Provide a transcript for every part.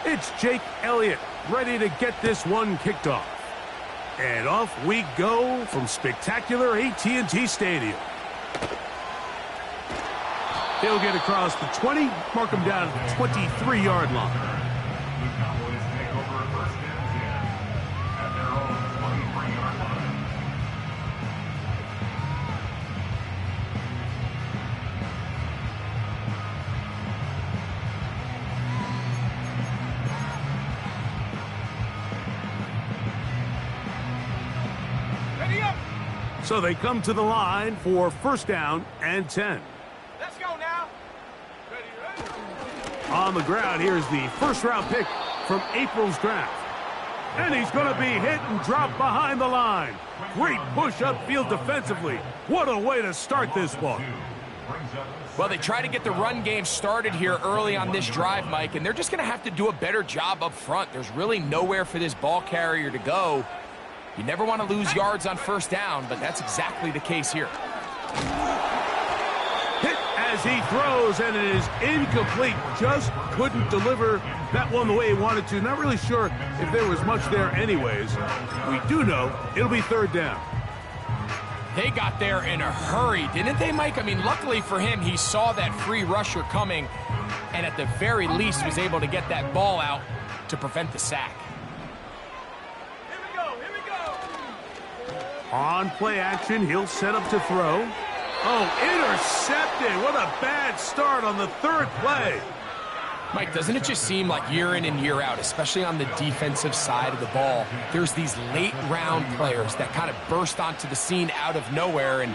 It's Jake Elliott, ready to get this one kicked off. And off we go from spectacular AT&T Stadium. He'll get across the 20, mark him down at the 23-yard line. The Cowboys take over first and 10 at their own 23-yard line. So they come to the line for first down and 10. Let's go now. On the ground, here's the first-round pick from April's draft. And he's going to be hit and drop behind the line. Great push upfield defensively. What a way to start this one. Well, they try to get the run game started here early on this drive, Mike, and they're just going to have to do a better job up front. There's really nowhere for this ball carrier to go. You never want to lose yards on first down, but that's exactly the case here. Hit as he throws, and it is incomplete. Just couldn't deliver that one the way he wanted to. Not really sure if there was much there anyways. We do know it'll be third down. They got there in a hurry, didn't they, Mike? I mean, luckily for him, he saw that free rusher coming, and at the very least was able to get that ball out to prevent the sack. On play action, he'll set up to throw. Oh, intercepted. What a bad start on the third play. Mike, doesn't it just seem like year in and year out, especially on the defensive side of the ball, there's these late-round players that kind of burst onto the scene out of nowhere, and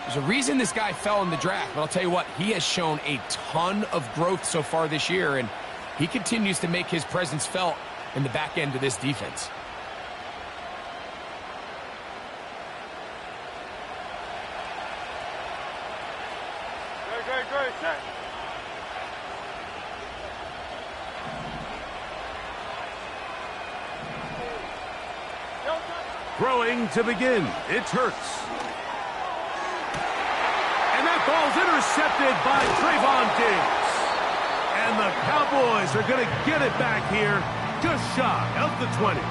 there's a reason this guy fell in the draft, but I'll tell you what, he has shown a ton of growth so far this year, and he continues to make his presence felt in the back end of this defense. Throwing to begin. It's Hurts. And that ball's intercepted by Trayvon Diggs. And the Cowboys are going to get it back here just shy of the 20.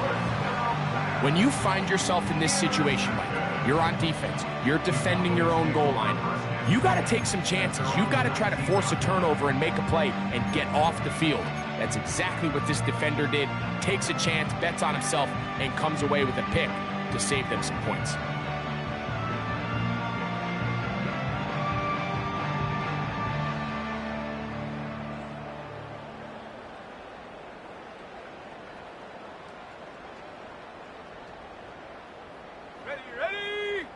When you find yourself in this situation, Mike, you're on defense, you're defending your own goal line, you got to take some chances. You got to try to force a turnover and make a play and get off the field. That's exactly what this defender did. Takes a chance, bets on himself, and comes away with a pick to save them some points. Ready?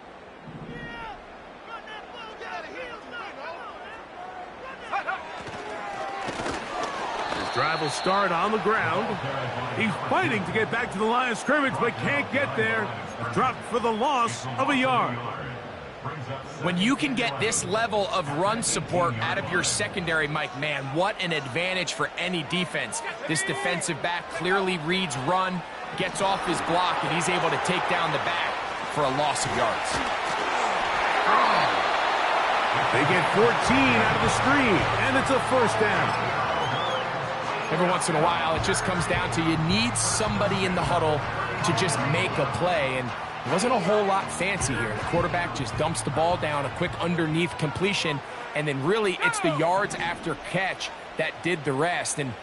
His drive will start on the ground. He's fighting to get back to the line of scrimmage, but can't get there. Dropped for the loss of a yard. When you can get this level of run support out of your secondary, Mike, man, what an advantage for any defense. This defensive back clearly reads run, gets off his block, and he's able to take down the back for a loss of yards. They get 14 out of the screen, and it's a first down. Every once in a while, it just comes down to you need somebody in the huddle to just make a play, and it wasn't a whole lot fancy here. The quarterback just dumps the ball down, a quick underneath completion, and then really it's the yards after catch that did the rest, and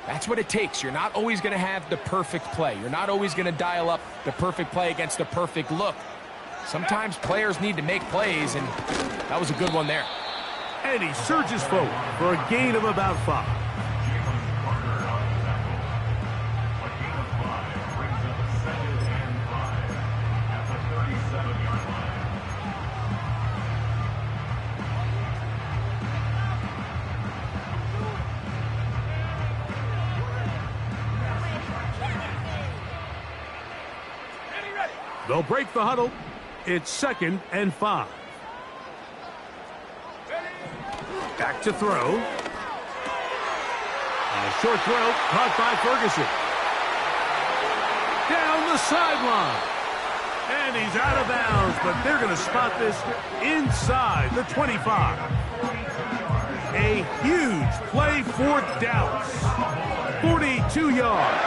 that's what it takes. You're not always going to have the perfect play. You're not always going to dial up the perfect play against the perfect look. Sometimes players need to make plays, and that was a good one there. And he surges forward for a gain of about 5. They'll break the huddle. It's 2nd and 5. Back to throw. A short throw caught by Ferguson. Down the sideline. And he's out of bounds, but they're going to spot this inside the 25. A huge play for Dallas. 42 yards.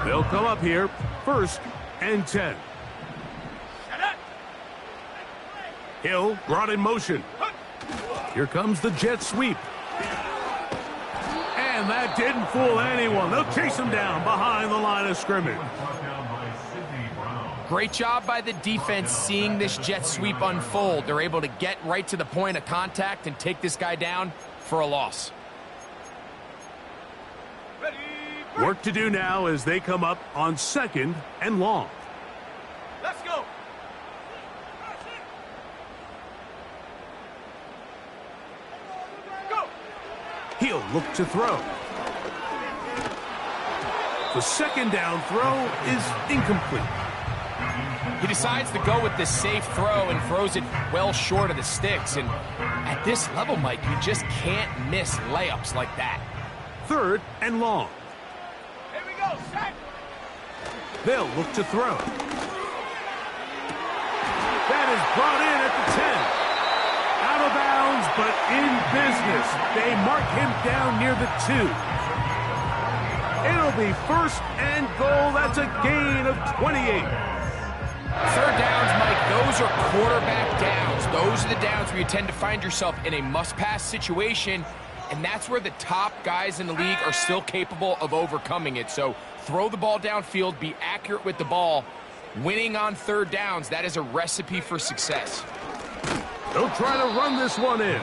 They'll come up here, 1st and 10. Hill brought in motion. Here comes the jet sweep. And that didn't fool anyone. They'll chase him down behind the line of scrimmage. Great job by the defense seeing this jet sweep unfold. They're able to get right to the point of contact and take this guy down for a loss. Work to do now as they come up on 2nd and long. Let's go. He'll look to throw. The 2nd down throw is incomplete. He decides to go with the safe throw and throws it well short of the sticks. And at this level, Mike, you just can't miss layups like that. 3rd and long. Here we go, set. They'll look to throw. That is brought in at the 10. Out of bounds, but in business. They mark him down near the 2. It'll be 1st and goal. That's a gain of 28. 3rd downs, Mike, those are quarterback downs. Those are the downs where you tend to find yourself in a must-pass situation, and that's where the top guys in the league are still capable of overcoming it. So throw the ball downfield, be accurate with the ball. Winning on 3rd downs, that is a recipe for success. They'll try to run this one in.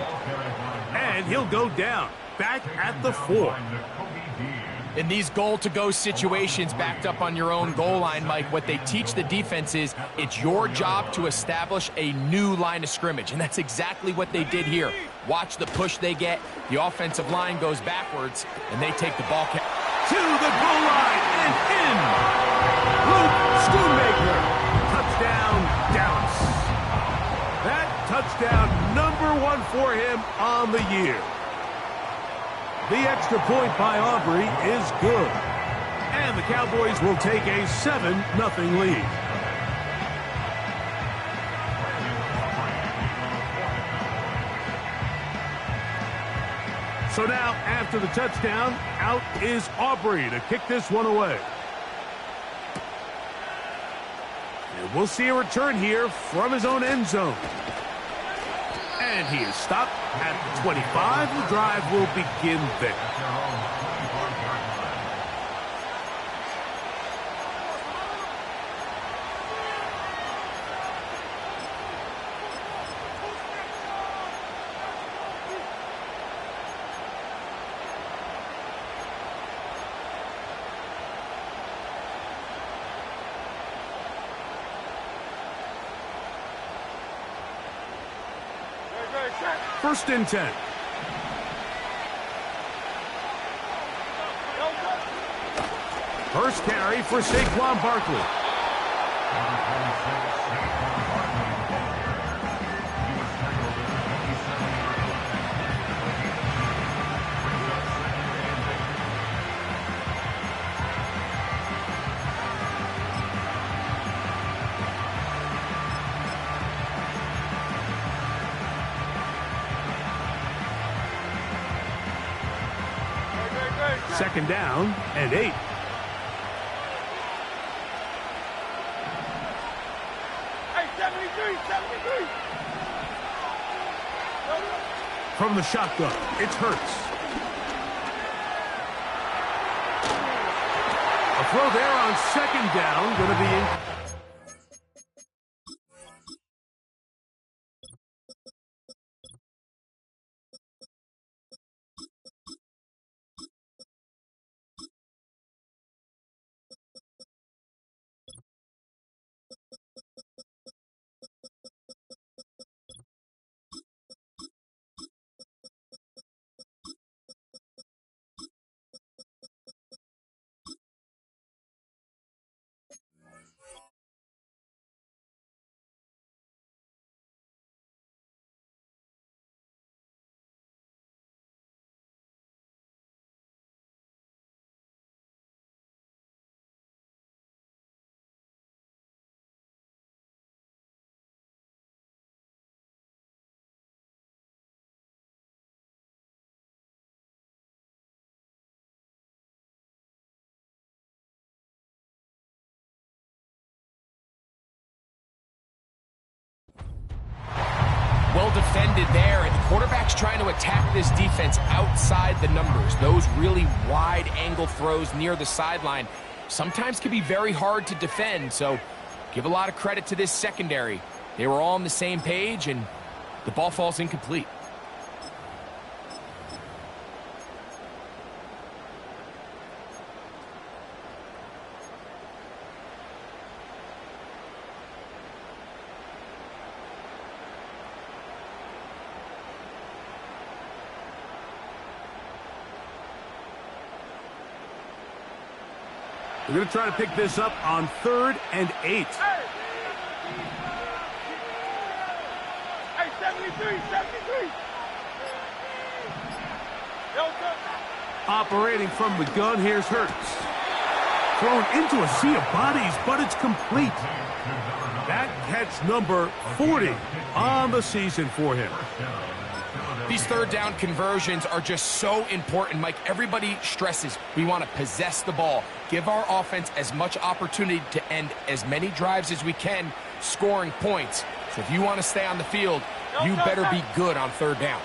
And he'll go down, back at the 4. In these goal-to-go situations backed up on your own goal line, Mike, what they teach the defense is it's your job to establish a new line of scrimmage, and that's exactly what they did here. Watch the push they get. The offensive line goes backwards, and they take the ball. To the goal line and in. Luke Schoonmaker. Touchdown, Dallas. That touchdown, #1 for him on the year. The extra point by Aubrey is good. And the Cowboys will take a 7-0 lead. So now, after the touchdown, out is Aubrey to kick this one away. And we'll see a return here from his own end zone. And he is stopped at the 25. The drive will begin there. First and 10. First carry for Saquon Barkley. Second down and 8. Hey, 73. From the shotgun, it's Hurts. A throw there on second down, going to be in. well defended there, and the quarterback's trying to attack this defense outside the numbers. Those really wide-angle throws near the sideline sometimes can be very hard to defend, so give a lot of credit to this secondary. They were all on the same page, and the ball falls incomplete. We're going to try to pick this up on 3rd and 8. Hey, 73. Operating from the gun, here's Hurts. Thrown into a sea of bodies, but it's complete. That catch number 40 on the season for him. These third down conversions are just so important, Mike. Everybody stresses we want to possess the ball, give our offense as much opportunity to end as many drives as we can, scoring points. So if you want to stay on the field, you better be good on 3rd down.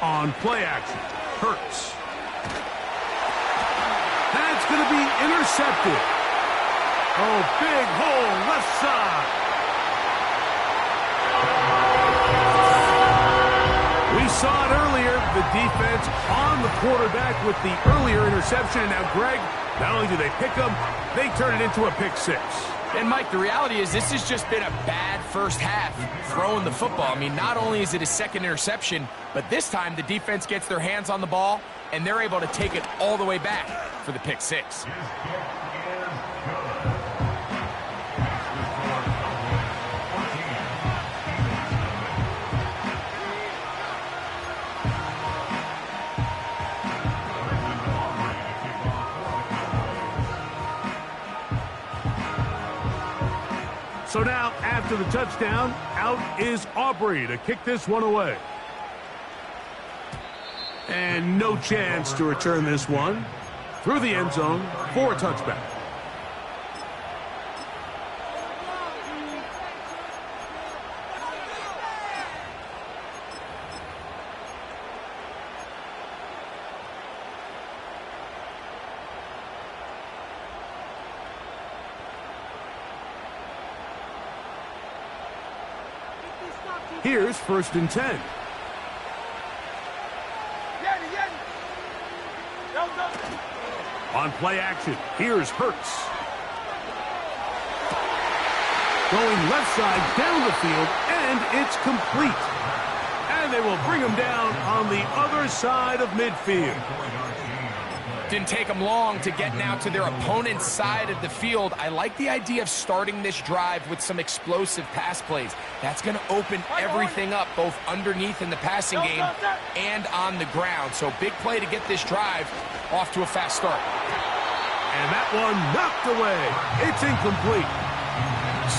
On play action, Hurts. That's going to be intercepted. Oh, big hole left side. We saw it earlier, the defense on the quarterback with the earlier interception. And now, Greg, not only do they pick him, they turn it into a pick 6. And, Mike, the reality is this has just been a bad first half throwing the football. I mean, not only is it a second interception, but this time the defense gets their hands on the ball, and they're able to take it all the way back for the pick 6. So now, after the touchdown, out is Aubrey to kick this one away. And no chance to return this one through the end zone for a touchback. Here's 1st and 10. On play action, here's Hurts. Going left side down the field, and it's complete. And they will bring him down on the other side of midfield. Didn't take them long to get now to their opponent's side of the field. I like the idea of starting this drive with some explosive pass plays. That's going to open everything up, both underneath in the passing game and on the ground. So big play to get this drive off to a fast start. And that one knocked away. It's incomplete.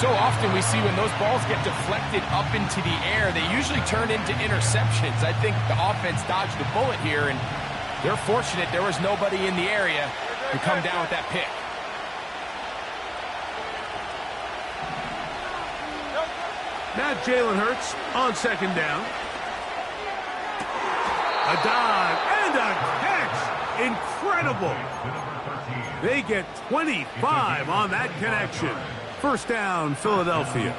So often we see when those balls get deflected up into the air, they usually turn into interceptions. I think the offense dodged a bullet here, and they're fortunate there was nobody in the area to come down with that pick. Now Jalen Hurts on 2nd down. A dive and a catch. Incredible. They get 25 on that connection. 1st down, Philadelphia.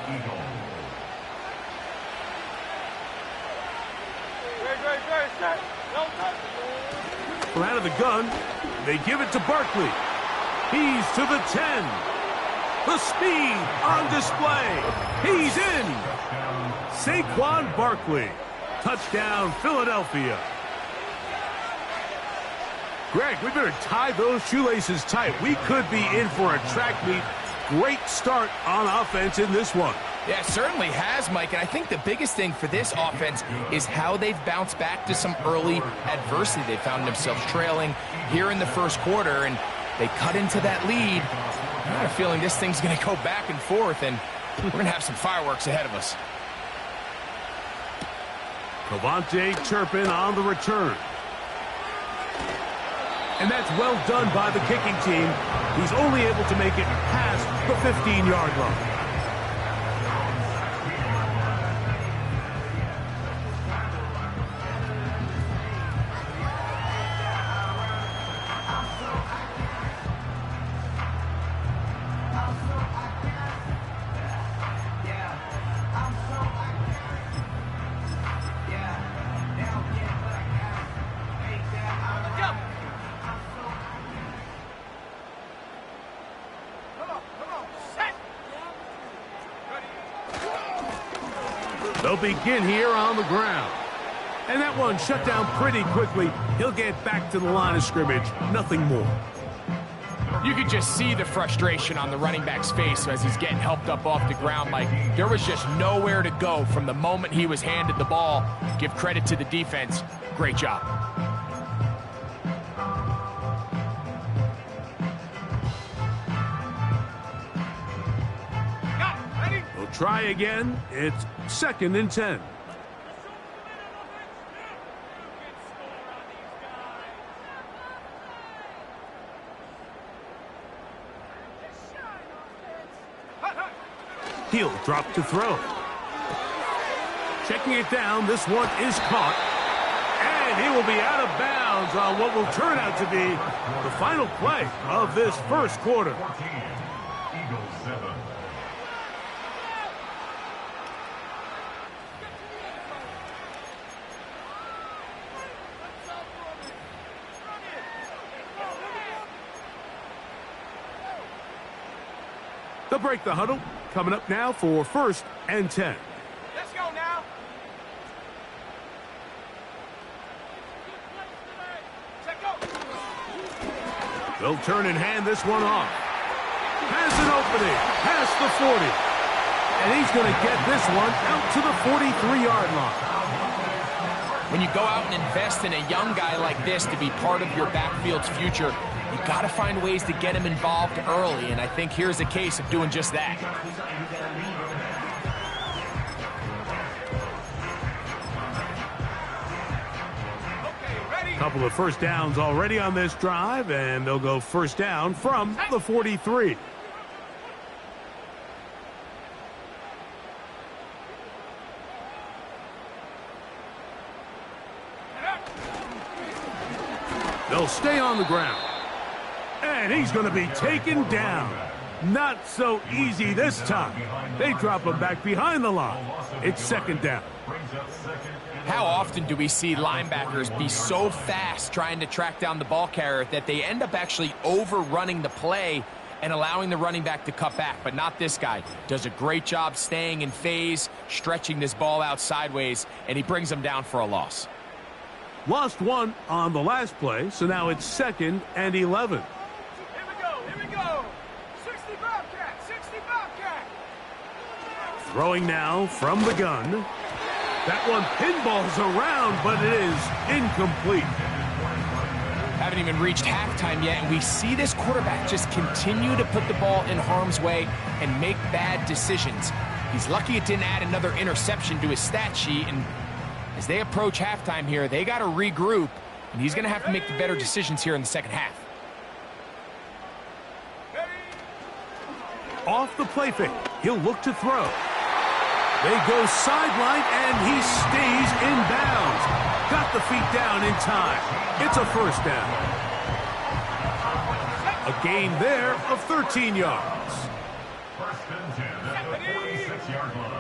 From out of the gun, they give it to Barkley. He's to the 10. The speed on display. He's in. Saquon Barkley. Touchdown, Philadelphia. Greg, we better tie those shoelaces tight. We could be in for a track meet. Great start on offense in this one. Yeah, it certainly has, Mike, and I think the biggest thing for this offense is how they've bounced back to some early adversity. They found themselves trailing here in the first quarter, and they cut into that lead. I got a feeling this thing's going to go back and forth, and we're going to have some fireworks ahead of us. Cavante Turpin on the return. And that's well done by the kicking team. He's only able to make it past the 15-yard line. They'll begin here on the ground. And that one shut down pretty quickly. He'll get back to the line of scrimmage. Nothing more. You could just see the frustration on the running back's face as he's getting helped up off the ground. Like, there was just nowhere to go from the moment he was handed the ball. Give credit to the defense. Great job. We'll try again. It's 2nd and 10. He'll drop to throw. Checking it down, this one is caught. And he will be out of bounds on what will turn out to be the final play of this first quarter. 14, Eagles 7. They'll break the huddle. Coming up now for 1st and 10. Let's go now. Check go. They'll turn and hand this one off. Has an opening past the 40. And he's going to get this one out to the 43-yard line. When you go out and invest in a young guy like this to be part of your backfield's future, you got to find ways to get him involved early, and I think here's a case of doing just that. Couple of first downs already on this drive, and they'll go first down from the 43. They'll stay on the ground. And he's going to be taken down. Not so easy this time. They drop him back behind the line. It's 2nd down. How often do we see linebackers be so fast trying to track down the ball carrier that they end up actually overrunning the play and allowing the running back to cut back? But not this guy. Does a great job staying in phase, stretching this ball out sideways, and he brings them down for a loss. Lost one on the last play, so now it's 2nd and 11. Here we go. 60 Bobcat, 60 Bobcat. Throwing now from the gun. That one pinballs around, but it is incomplete. Haven't even reached halftime yet, and we see this quarterback just continue to put the ball in harm's way and make bad decisions. He's lucky it didn't add another interception to his stat sheet, and as they approach halftime here, they got to regroup, and he's going to have to make the better decisions here in the second half. Off the play fake, he'll look to throw. They go sideline, and he stays in bounds. Got the feet down in time. It's a first down. A gain there of 13 yards. 1st and 10 at the 46-yard line.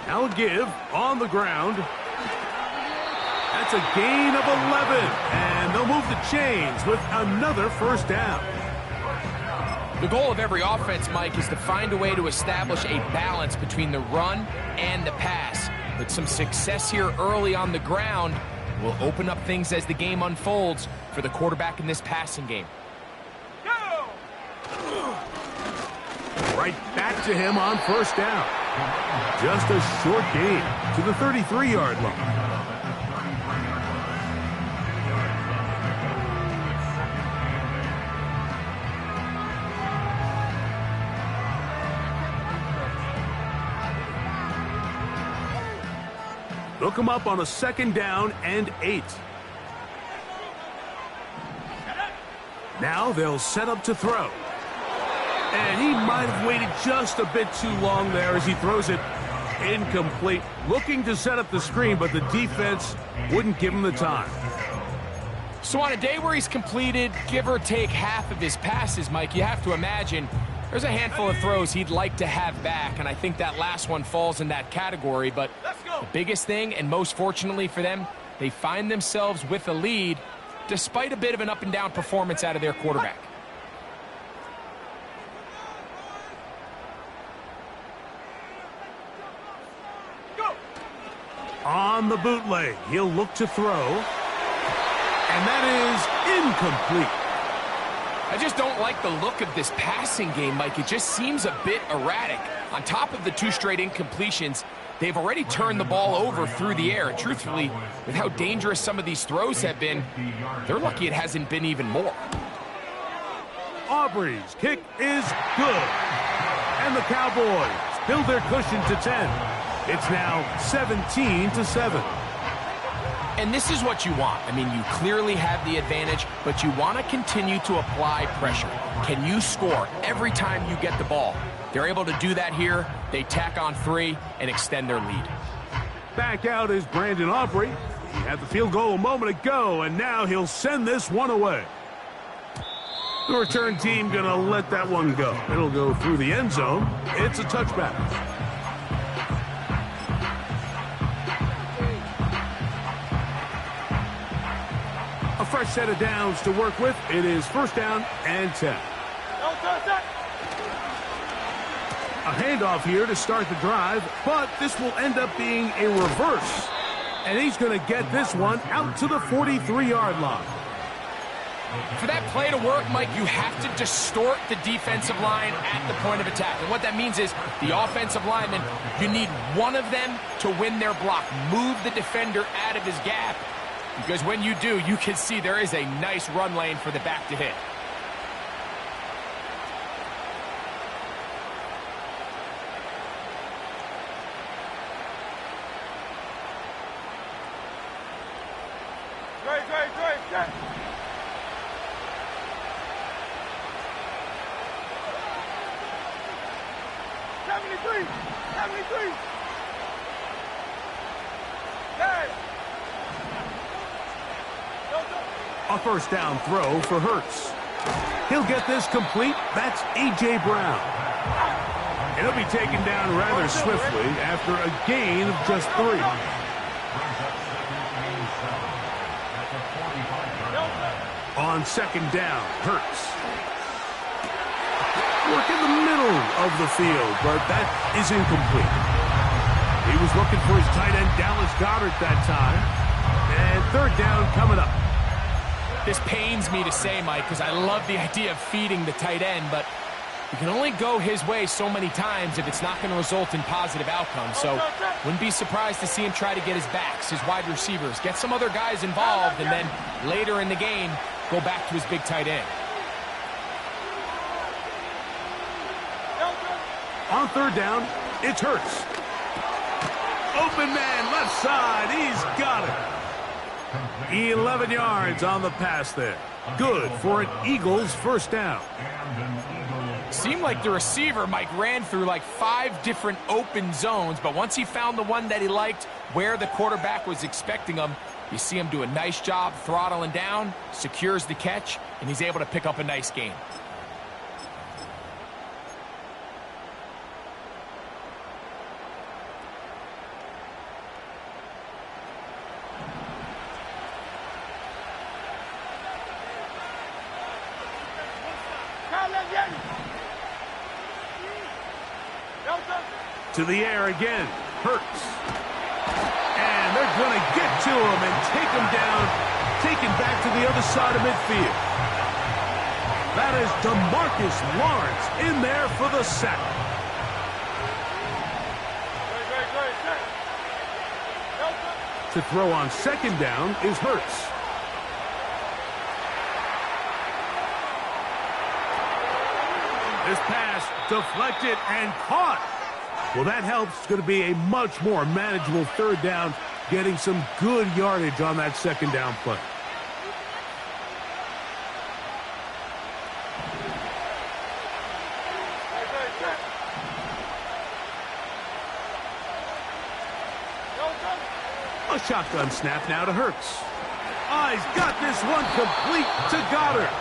Now a give on the ground. That's a gain of 11, and they'll move the chains with another first down. The goal of every offense, Mike, is to find a way to establish a balance between the run and the pass. But some success here early on the ground will open up things as the game unfolds for the quarterback in this passing game. Go! Right back to him on first down. Just a short gain to the 33-yard line. They'll come up on a 2nd down and 8. Now they'll set up to throw. And he might have waited just a bit too long there as he throws it incomplete. Looking to set up the screen, but the defense wouldn't give him the time. So on a day where he's completed, give or take half of his passes, Mike, you have to imagine there's a handful of throws he'd like to have back, and I think that last one falls in that category. But the biggest thing, and most fortunately for them, they find themselves with a lead, despite a bit of an up-and-down performance out of their quarterback. On the bootleg, he'll look to throw. And that is incomplete. I just don't like the look of this passing game, Mike. It just seems a bit erratic. On top of the 2 straight incompletions, they've already turned the ball over through the air. And truthfully, with how dangerous some of these throws have been, they're lucky it hasn't been even more. Aubrey's kick is good. And the Cowboys build their cushion to 10. It's now 17-7. And this is what you want. I mean, you clearly have the advantage, but you want to continue to apply pressure. Can you score every time you get the ball? They're able to do that here. They tack on 3 and extend their lead. Back out is Brandon Aubrey. He had the field goal a moment ago, and now he'll send this one away. The return team going to let that one go. It'll go through the end zone. It's a touchback. A fresh set of downs to work with. It is 1st down and 10. A handoff here to start the drive, but this will end up being a reverse. And he's going to get this one out to the 43-yard line. For that play to work, Mike, you have to distort the defensive line at the point of attack. And what that means is the offensive lineman, you need one of them to win their block. Move the defender out of his gap. Because when you do, you can see there is a nice run lane for the back to hit. Great. 73. Hey. A 1st down throw for Hurts. He'll get this complete. That's A.J. Brown. And he'll be taken down rather swiftly after a gain of just 3. On 2nd down, Hurts. Work in the middle of the field, but that is incomplete. He was looking for his tight end, Dallas Goedert, that time. And 3rd down coming up. This pains me to say, Mike, because I love the idea of feeding the tight end, but you can only go his way so many times if it's not going to result in positive outcomes. So wouldn't be surprised to see him try to get his backs, his wide receivers, get some other guys involved, and then later in the game, go back to his big tight end. On 3rd down, it's Hurts. Open man, left side. He's got it. 11 yards on the pass there. Good for an Eagles 1st down. Seemed like the receiver, Mike, ran through like 5 different open zones, but once he found the one that he liked, where the quarterback was expecting him, you see him do a nice job throttling down, secures the catch, and he's able to pick up a nice gain. To the air again, Hurts. And they're going to get to him and take him down, take him back to the other side of midfield. That is DeMarcus Lawrence in there for the sack. To throw on 2nd down is Hurts. This pass deflected and caught. Well, that helps. It's going to be a much more manageable 3rd down, getting some good yardage on that 2nd down play. A shotgun snap now to Hurts. Oh, he's got this one complete to Goedert.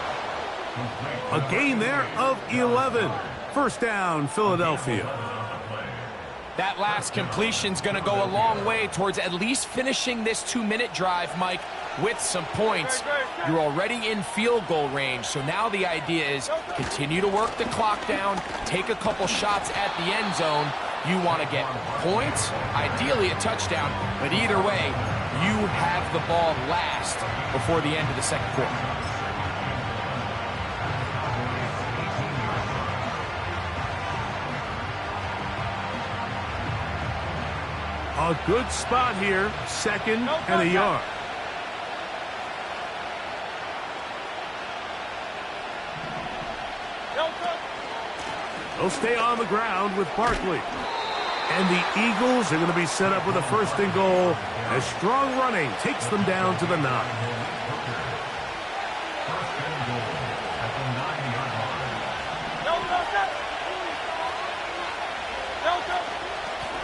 A gain there of 11. 1st down, Philadelphia. That last completion's going to go a long way towards at least finishing this 2-minute drive, Mike, with some points. You're already in field goal range, so now the idea is continue to work the clock down, take a couple shots at the end zone. You want to get points, ideally a touchdown, but either way, you have the ball last before the end of the second quarter. A good spot here, second and a yard. They'll stay on the ground with Barkley. And the Eagles are going to be set up with a 1st and goal as strong running takes them down to the 9.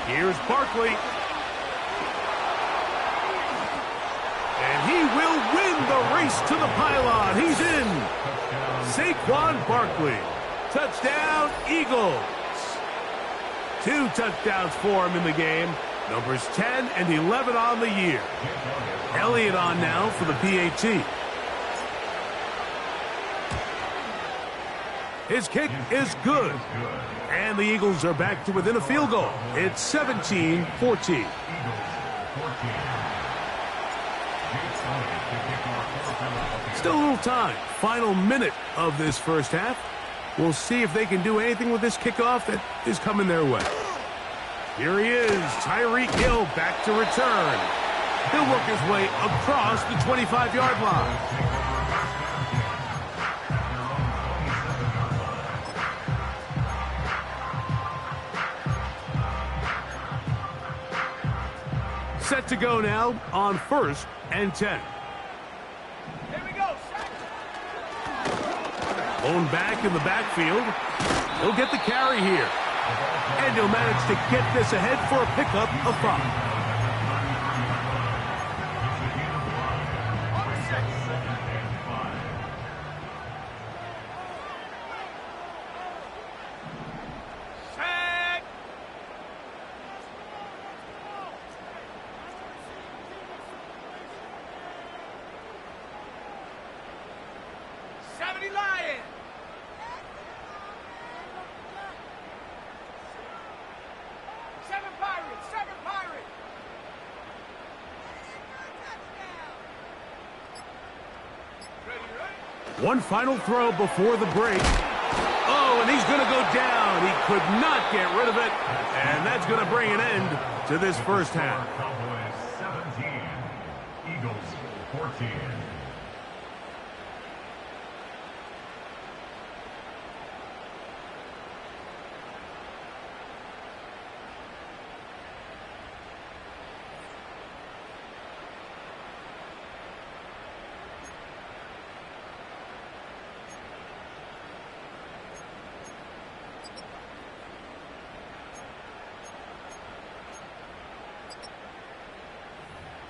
Here's Barkley. And he will win the race to the pylon. He's in. Saquon Barkley. Touchdown, Eagles. 2 touchdowns for him in the game. Numbers 10 and 11 on the year. Elliott on now for the PAT. His kick is good. And the Eagles are back to within a field goal. It's 17-14. Still a little time. Final minute of this first half. We'll see if they can do anything with this kickoff that is coming their way. Here he is, Tyreek Hill back to return. He'll work his way across the 25-yard line. Set to go now on 1st and 10. Blown back in the backfield. He'll get the carry here. And he'll manage to get this ahead for a pickup of 5. One final throw before the break. Oh, and he's going to go down. He could not get rid of it. And that's going to bring an end to this first half. Cowboys 17, Eagles 14.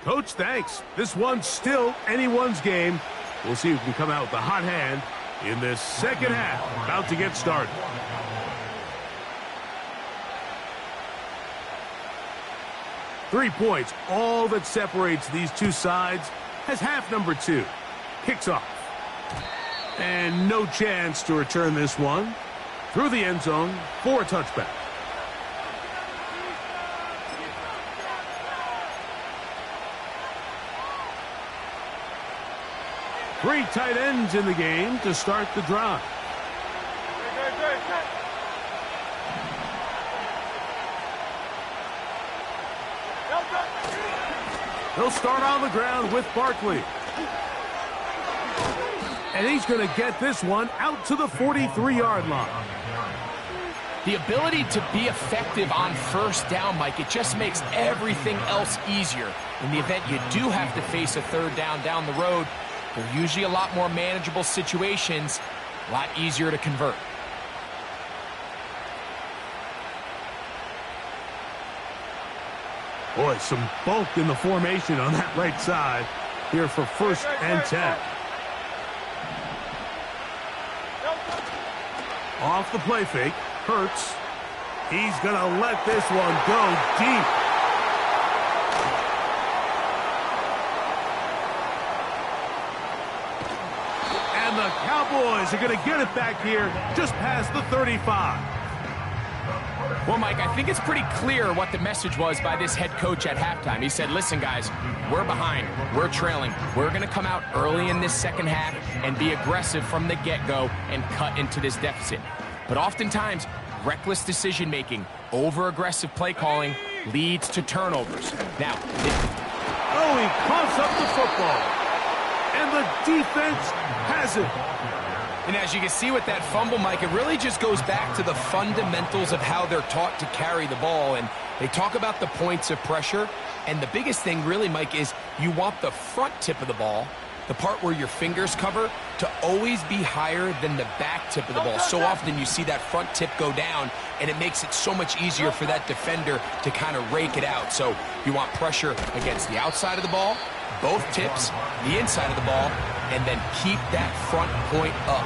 Coach, thanks. This one's still anyone's game. We'll see who can come out with the hot hand in this second half. About to get started. Three points, all that separates these two sides, as half number 2 kicks off. And no chance to return this one through the end zone for a touchback. Three tight ends in the game to start the drive. They'll start on the ground with Barkley. And he's going to get this one out to the 43-yard line. The ability to be effective on first down, Mike, it just makes everything else easier. In the event you do have to face a third down the road, they're usually a lot more manageable situations, a lot easier to convert. Boy, some bulk in the formation on that right side here for 1st and 10. Off the play fake, Hurts. He's going to let this one go deep. And the Cowboys are going to get it back here just past the 35. Well, Mike, I think it's pretty clear what the message was by this head coach at halftime. He said, listen, guys, we're behind. We're trailing. We're going to come out early in this second half and be aggressive from the get-go and cut into this deficit. But oftentimes, reckless decision-making, over-aggressive play calling leads to turnovers. Now, he coughs up the football. And the defense has it. and as you can see with that fumble, Mike, it really just goes back to the fundamentals of how they're taught to carry the ball. And they talk about the points of pressure. And the biggest thing really, Mike, is you want the front tip of the ball, the part where your fingers cover, to always be higher than the back tip of the ball. So often you see that front tip go down, and it makes it so much easier for that defender to kind of rake it out. So you want pressure against the outside of the ball, both tips, the inside of the ball, and then keep that front point up.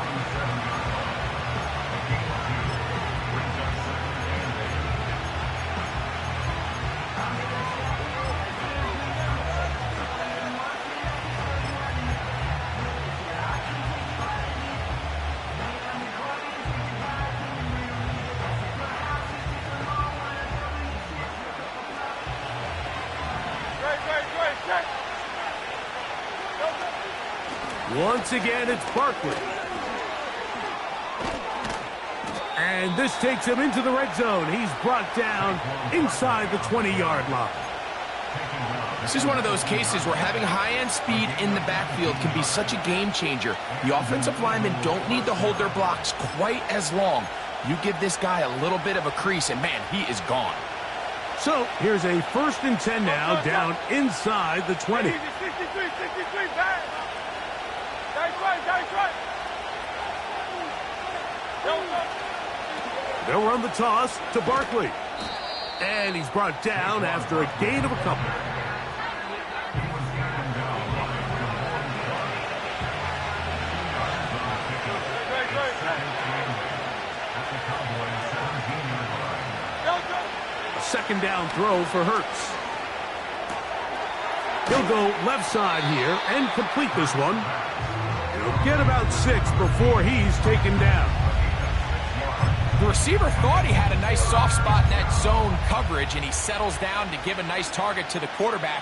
Once again, it's Barkley. And this takes him into the red zone. He's brought down inside the 20-yard line. This is one of those cases where having high-end speed in the backfield can be such a game changer. The offensive linemen don't need to hold their blocks quite as long. You give this guy a little bit of a crease, and man, he is gone. So here's a 1st and 10 now, down inside the 20. 63, back. Right. They'll run the toss to Barkley. And he's brought down after a gain of a couple. A 2nd down throw for Hurts. He'll go left side here and complete this one. He'll get about 6 before he's taken down. The receiver thought he had a nice soft spot in that zone coverage, and he settles down to give a nice target to the quarterback.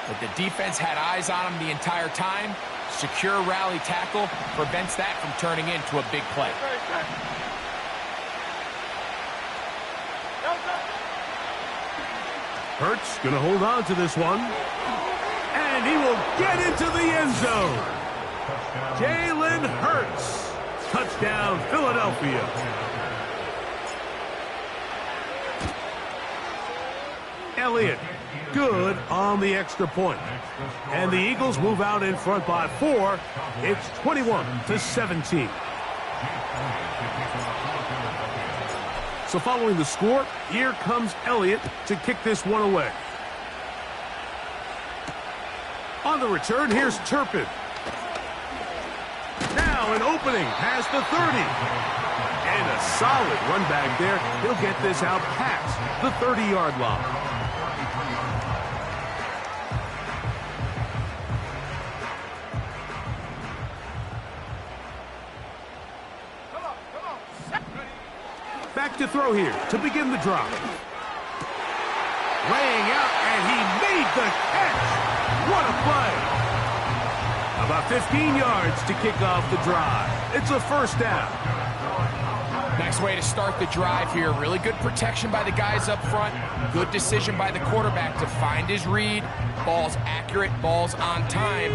But the defense had eyes on him the entire time. Secure rally tackle prevents that from turning into a big play. Hurts going to hold on to this one. And he will get into the end zone. Jalen Hurts. Touchdown, Philadelphia. Elliott, good on the extra point. And the Eagles move out in front by 4. It's 21-17. So following the score, here comes Elliott to kick this one away. On the return, here's Turpin. Now an opening past the 30. And a solid run back there. He'll get this out past the 30-yard line. Back to throw here to begin the drive. Laying out, and he made the catch. What a play. About 15 yards to kick off the drive. It's a 1st down. Nice way to start the drive here. Really good protection by the guys up front. Good decision by the quarterback to find his read. Ball's accurate, ball's on time.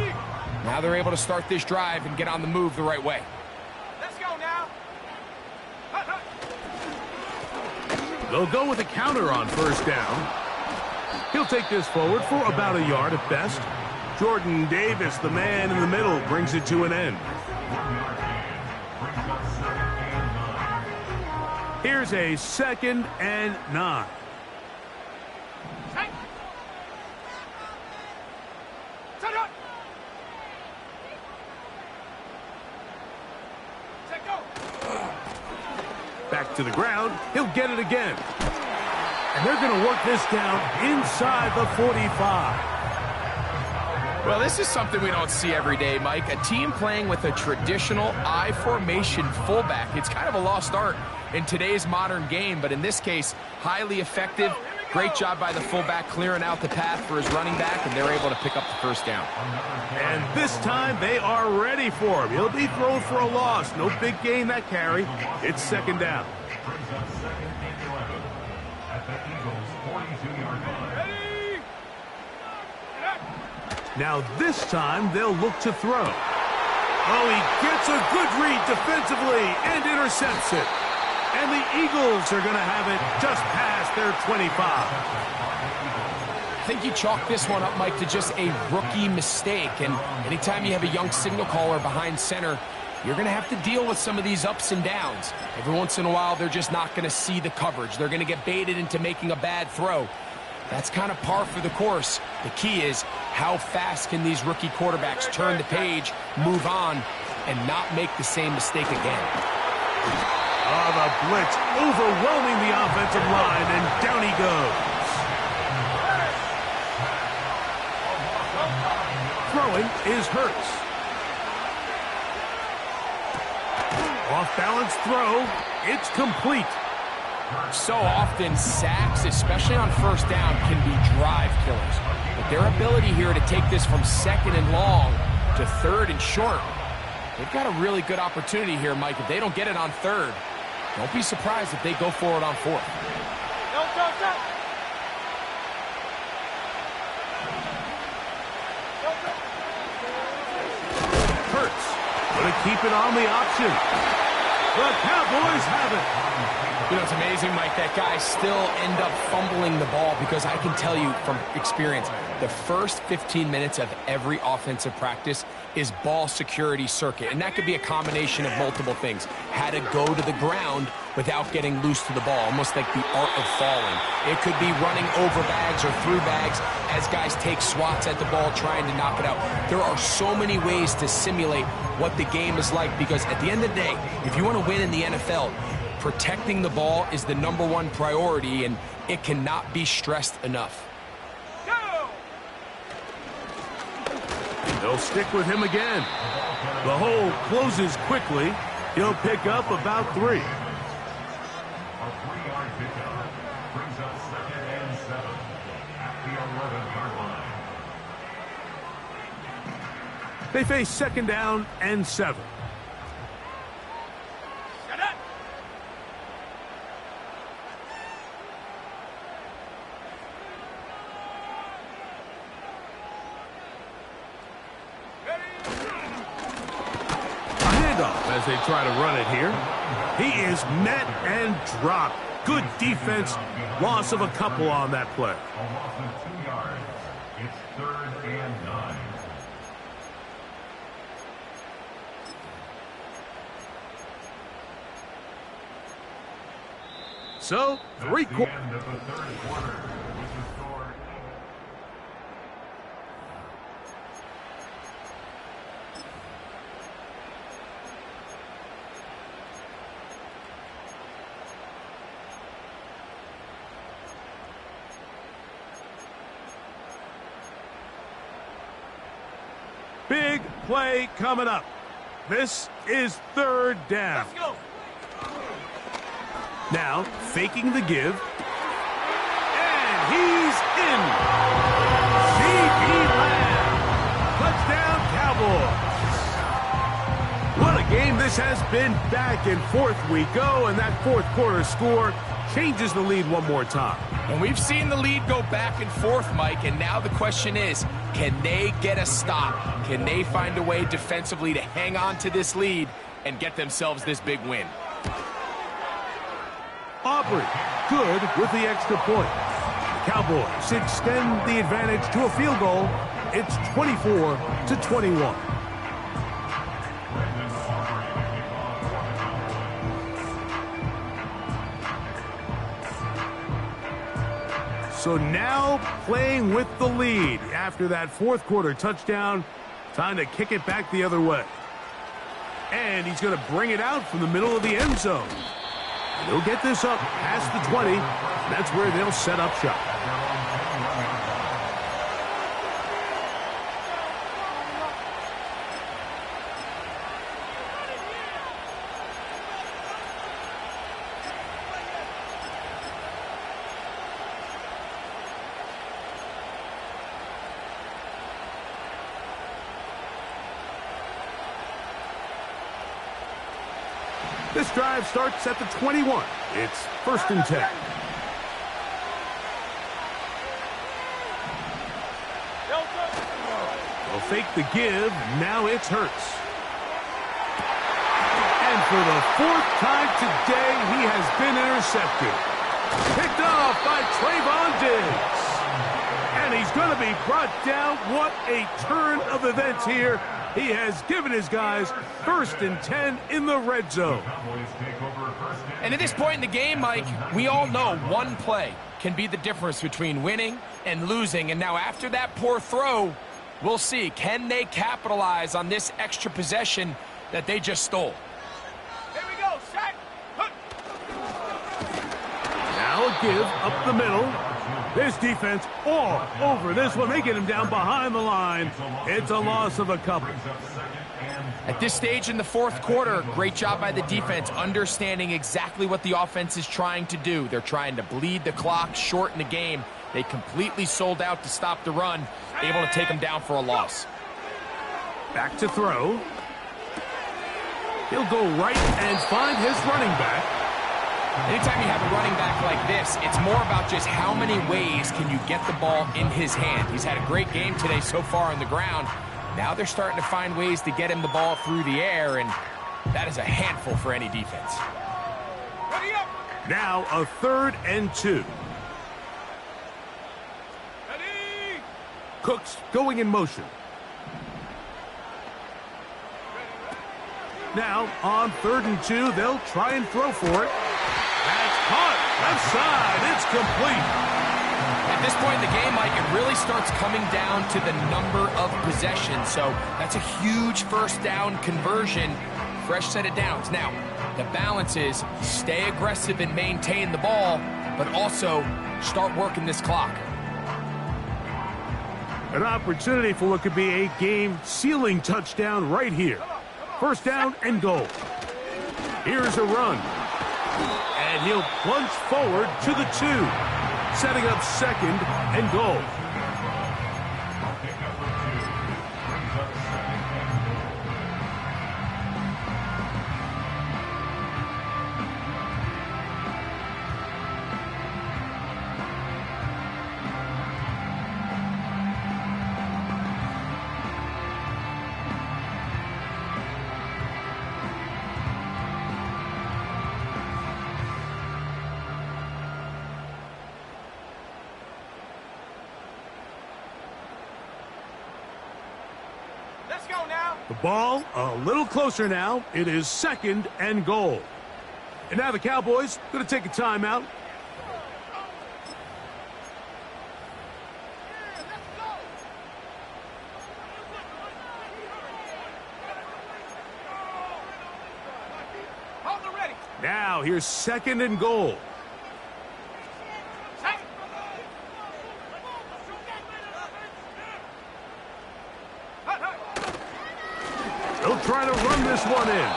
Now they're able to start this drive and get on the move the right way. Let's go now. They'll go with a counter on 1st down. He'll take this forward for about a yard at best. Jordan Davis, the man in the middle, brings it to an end. Here's a 2nd and 9. back to the ground. He'll get it again. And they're going to work this down inside the 45. Well, this is something we don't see every day, Mike. A team playing with a traditional I formation fullback. It's kind of a lost art in today's modern game, but in this case, highly effective. Great job by the fullback clearing out the path for his running back, and they're able to pick up the first down. And this time they are ready for him. He'll be thrown for a loss. No big gain that carry. It's second down. Brings up second and 11 at the Eagles' 42-yard line. Ready? Now this time they'll look to throw. Oh, he gets a good read defensively and intercepts it. And the Eagles are going to have it just past their 25. I think you chalk this one up, Mike, to just a rookie mistake. And anytime you have a young signal caller behind center, you're going to have to deal with some of these ups and downs. Every once in a while, they're just not going to see the coverage. They're going to get baited into making a bad throw. That's kind of par for the course. The key is how fast can these rookie quarterbacks turn the page, move on, and not make the same mistake again. Oh, the blitz overwhelming the offensive line, and down he goes. Throwing is Hurts. Off-balance throw. It's complete. So often, sacks, especially on first down, can be drive killers. But their ability here to take this from second and long to third and short, they've got a really good opportunity here, Mike. If they don't get it on third, don't be surprised if they go for it on fourth. Hurts going to keep it on the option. The Cowboys have it. You know, it's amazing, Mike, that guys still end up fumbling the ball, because I can tell you from experience, the first 15 minutes of every offensive practice is ball security circuit. And that could be a combination of multiple things. How to go to the ground without getting loose to the ball, almost like the art of falling. It could be running over bags or through bags as guys take swats at the ball trying to knock it out. There are so many ways to simulate what the game is like, because at the end of the day, if you want to win in the NFL, protecting the ball is the #1 priority, and it cannot be stressed enough. They'll stick with him again. The hole closes quickly. He'll pick up about 3. A 3-yard pickup brings up second and 7 at the 11-yard line. They face second down and 7. As they try to run it here. He is met and dropped. Good defense. Loss of a couple on that play. A loss of 2 yards. It's 3rd and 9. So, That's the end of the third quarter with the score. big play coming up. This is 3rd down. Let's go. Now, faking the give. And he's in. C.D. Lamb. Touchdown, Cowboys. What a game this has been. Back and forth we go, and that fourth quarter score changes the lead one more time. And we've seen the lead go back and forth, Mike, and now the question is, can they get a stop? Can they find a way defensively to hang on to this lead and get themselves this big win? Aubrey, good with the extra point. Cowboys extend the advantage to a field goal. It's 24-21. So now playing with the lead after that fourth quarter touchdown. Time to kick it back the other way. And he's going to bring it out from the middle of the end zone. They'll get this up past the 20. That's where they'll set up shop. This drive starts at the 21. It's 1st and 10. They'll fake the give. Now it's Hurts. And for the 4th time today, he has been intercepted. Picked off by Trayvon Diggs. And he's going to be brought down. What a turn of events here. He has given his guys 1st and 10 in the red zone. And at this point in the game, Mike, we all know one play can be the difference between winning and losing. And now after that poor throw, we'll see, can they capitalize on this extra possession that they just stole? Here we go, set. Now a give up the middle. This defense all over this one. They get him down behind the line. It's a loss of a couple. At this stage in the 4th quarter, great job by the defense, understanding exactly what the offense is trying to do. They're trying to bleed the clock, shorten the game. They completely sold out to stop the run, able to take them down for a loss. Back to throw. He'll go right and find his running back. Anytime you have a running back like this, it's more about just how many ways can you get the ball in his hand. He's had a great game today so far on the ground. Now they're starting to find ways to get him the ball through the air, and that is a handful for any defense. Ready up. Now a 3rd and 2. Ready. Cooks going in motion. Now on 3rd and 2, they'll try and throw for it. That's caught. Left side. It's complete. At this point in the game, Mike, it really starts coming down to the number of possessions. So that's a huge 1st down conversion. Fresh set of downs. Now, the balance is stay aggressive and maintain the ball, but also start working this clock. An opportunity for what could be a game-sealing touchdown right here. 1st down and goal. Here's a run. And he'll plunge forward to the 2. Setting up 2nd and goal. Let's go now. The ball a little closer now. It is 2nd and goal. And now the Cowboys going to take a timeout. Hold the ready. Now here's 2nd and goal. Set. They'll try to run this one in.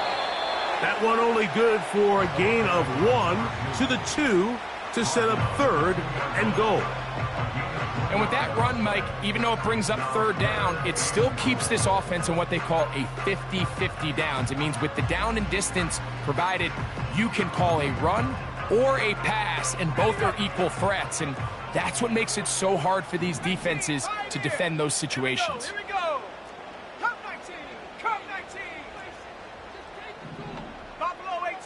That one only good for a gain of 1 to the 2 to set up 3rd and goal. And with that run, Mike, even though it brings up 3rd down, it still keeps this offense in what they call a 50-50 downs. It means with the down and distance provided, you can call a run or a pass, and both are equal threats. And that's what makes it so hard for these defenses to defend those situations. Here we go. Come 19. Come 19. Buffalo 18.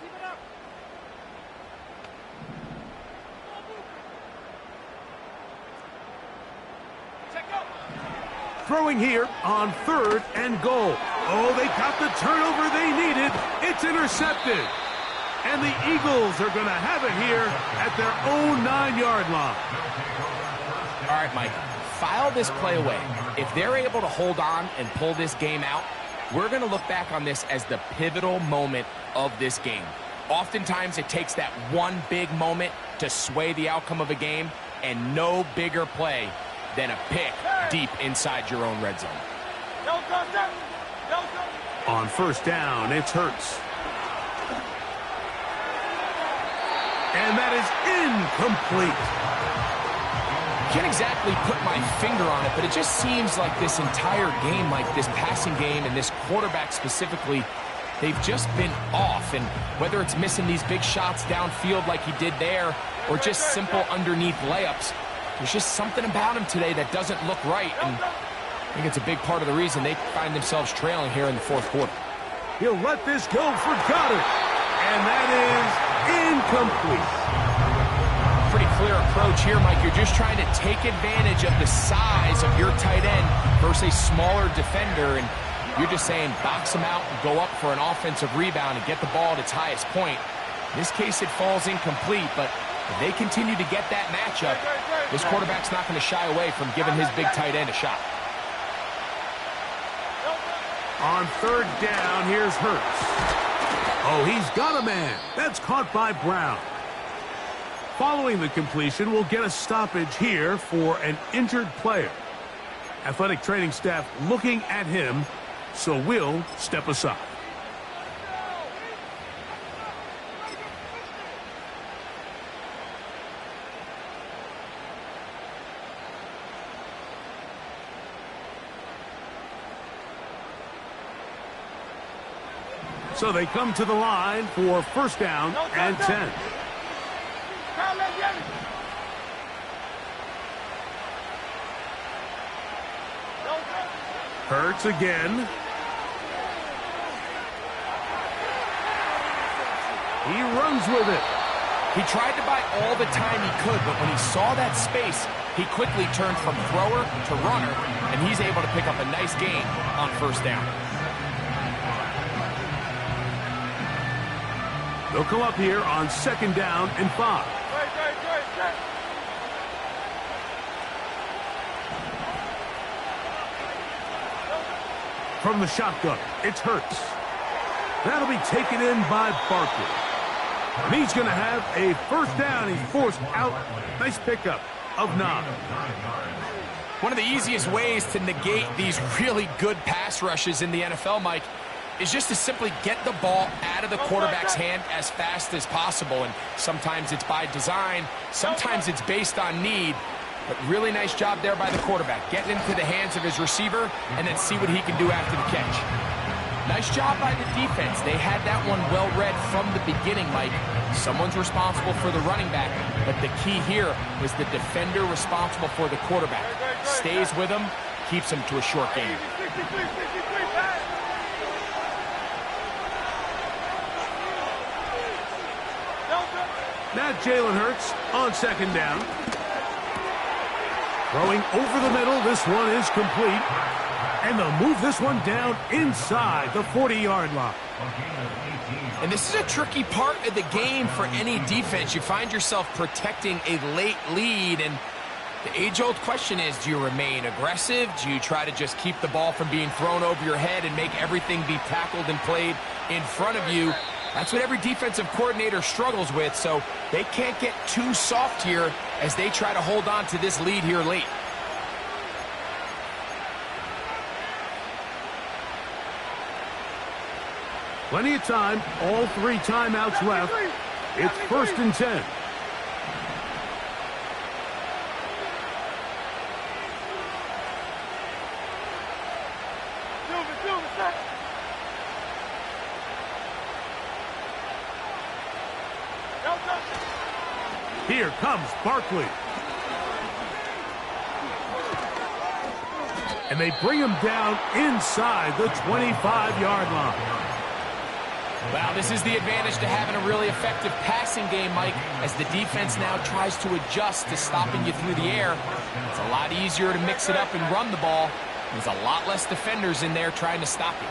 Keep it up. Check up. Throwing here on 3rd and goal. Oh, they got the turnover they needed. It's intercepted. And the Eagles are going to have it here at their own 9-yard line. All right, Mike, file this play away. If they're able to hold on and pull this game out, we're going to look back on this as the pivotal moment of this game. Oftentimes, it takes that one big moment to sway the outcome of a game, and no bigger play than a pick deep inside your own red zone. On first down, it's Hurts. And that is incomplete. Can't exactly put my finger on it, but it just seems like this entire game, like this passing game and this quarterback specifically, they've just been off. And whether it's missing these big shots downfield like he did there or just simple underneath layups, there's just something about him today that doesn't look right. And I think it's a big part of the reason they find themselves trailing here in the fourth quarter. He'll let this go for Goddard. And that is incomplete. Pretty clear approach here, Mike. You're just trying to take advantage of the size of your tight end versus a smaller defender, and you're just saying box him out and go up for an offensive rebound and get the ball at its highest point. In this case, it falls incomplete, but if they continue to get that matchup, this quarterback's not going to shy away from giving his big tight end a shot. On third down, here's Hurts. Oh, he's got a man. That's caught by Brown. Following the completion, we'll get a stoppage here for an injured player. Athletic training staff looking at him, so we'll step aside. So they come to the line for first down and 10. Hurts again. He runs with it. He tried to buy all the time he could, but when he saw that space, he quickly turned from thrower to runner, and he's able to pick up a nice gain on first down. They'll come up here on second down and 5. From the shotgun, it's Hurts. That'll be taken in by Barkley. And he's going to have a first down. He's forced out. Nice pickup of 9. One of the easiest ways to negate these really good pass rushes in the NFL, Mike, is just to simply get the ball out of the quarterback's hand as fast as possible. And sometimes it's by design, sometimes it's based on need. But really nice job there by the quarterback, getting into the hands of his receiver and then see what he can do after the catch. Nice job by the defense. They had that one well read from the beginning, Mike. Someone's responsible for the running back, but the key here was the defender responsible for the quarterback. Stays with him, keeps him to a short game. Now Jalen Hurts on second down. Throwing over the middle, this one is complete. And they'll move this one down inside the 40-yard line. And this is a tricky part of the game for any defense. You find yourself protecting a late lead, and the age-old question is, do you remain aggressive? Do you try to just keep the ball from being thrown over your head and make everything be tackled and played in front of you? That's what every defensive coordinator struggles with, so they can't get too soft here as they try to hold on to this lead here late. Plenty of time, all 3 timeouts left. It's first and 10. Here comes Barkley. And they bring him down inside the 25-yard line. Well, this is the advantage to having a really effective passing game, Mike, as the defense now tries to adjust to stopping you through the air. It's a lot easier to mix it up and run the ball. There's a lot less defenders in there trying to stop you.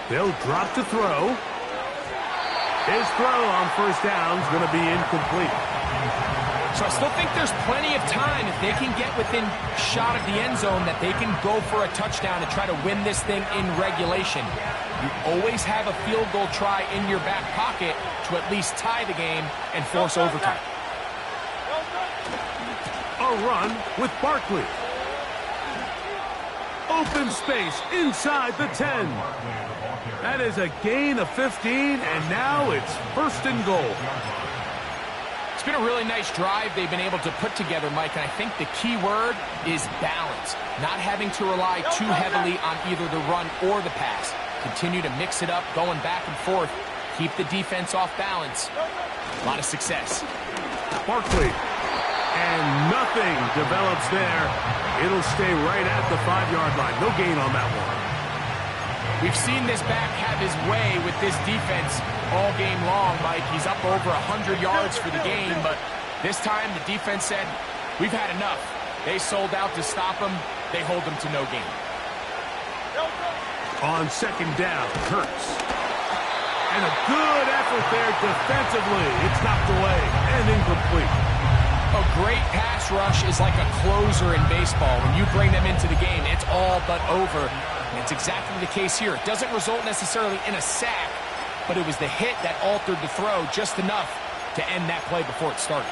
They'll drop to throw. His throw on first down is going to be incomplete. So I still think there's plenty of time if they can get within shot of the end zone that they can go for a touchdown and try to win this thing in regulation. You always have a field goal try in your back pocket to at least tie the game and force overtime. A run with Barkley. Open space inside the 10. That is a gain of 15, and now it's 1st and goal. It's been a really nice drive they've been able to put together, Mike, and I think the key word is balance. Not having to rely too heavily on either the run or the pass. Continue to mix it up, going back and forth. Keep the defense off balance. A lot of success. Barkley. And nothing develops there. It'll stay right at the 5-yard line. No gain on that one. We've seen this back have his way with this defense all game long, Mike. He's up over 100 yards for the game, but this time the defense said, we've had enough. They sold out to stop him. They hold him to no gain. On 2nd down, Hurts. And a good effort there defensively. It's knocked away and incomplete. A great pass rush is like a closer in baseball. When you bring them into the game, it's all but over. And it's exactly the case here. It doesn't result necessarily in a sack, but it was the hit that altered the throw just enough to end that play before it started.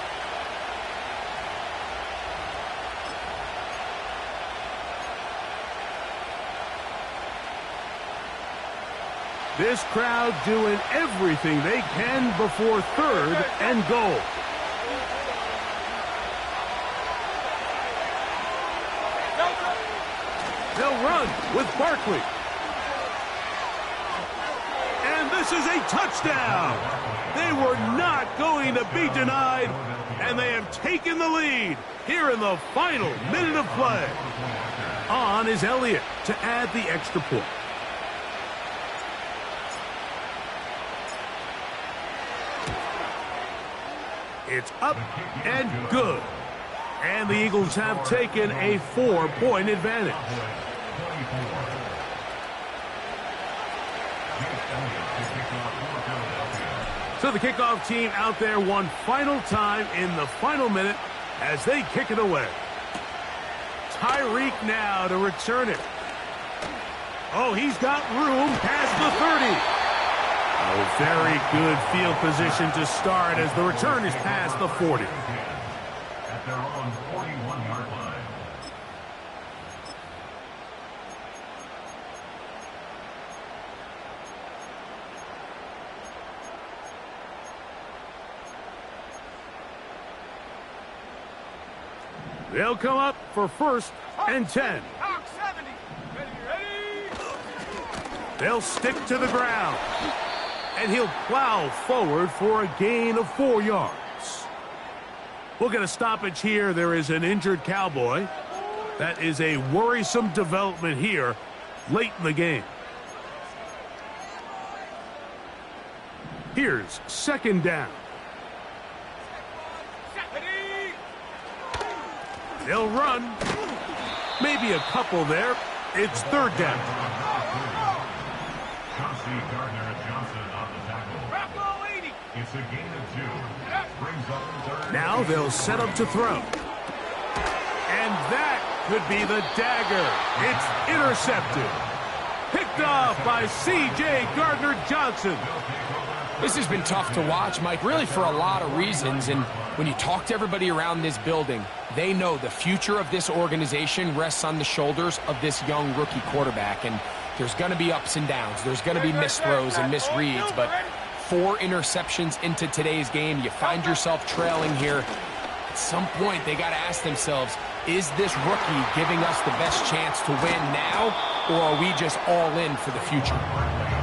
This crowd doing everything they can before 3rd and goal. They'll run with Barkley. And this is a touchdown. They were not going to be denied, and they have taken the lead here in the final minute of play. On is Elliott to add the extra point. It's up and good. And the Eagles have taken a 4-point advantage. So the kickoff team out there one final time in the final minute as they kick it away. Tyreek now to return it. Oh, he's got room past the 30. A very good field position to start as the return is past the 40. At their own 41-yard line. They'll come up for 1st and 10. Hawk 70. Ready. They'll stick to the ground. And he'll plow forward for a gain of 4 yards. We'll get a stoppage here. There is an injured Cowboy. That is a worrisome development here late in the game. Here's 2nd down. They'll run. Maybe a couple there. It's 3rd down. It's a gain of 2. Brings up 3rd. Now they'll set up to throw. And that could be the dagger. It's intercepted. Picked off by C.J. Gardner-Johnson. This has been tough to watch, Mike, really for a lot of reasons. And when you talk to everybody around this building, they know the future of this organization rests on the shoulders of this young rookie quarterback. And there's going to be ups and downs. There's going to be missed throws and misreads, but 4 interceptions into today's game. You find yourself trailing here. At some point, they got to ask themselves, is this rookie giving us the best chance to win now, or are we just all in for the future?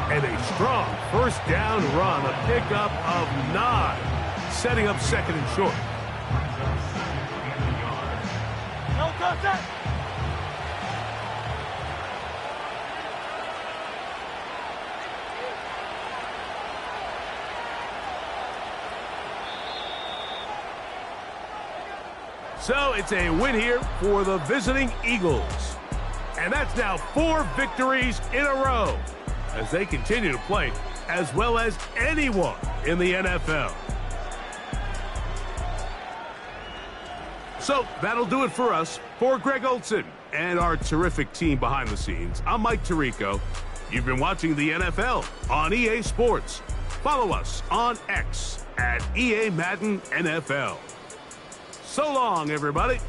And a strong 1st down run, a pickup of 9, setting up 2nd and short. No contact. So it's a win here for the visiting Eagles. And that's now 4 victories in a row as they continue to play as well as anyone in the NFL. So that'll do it for us. For Greg Olson and our terrific team behind the scenes, I'm Mike Tirico. You've been watching the NFL on EA Sports. Follow us on X at EA Madden NFL. So long, everybody.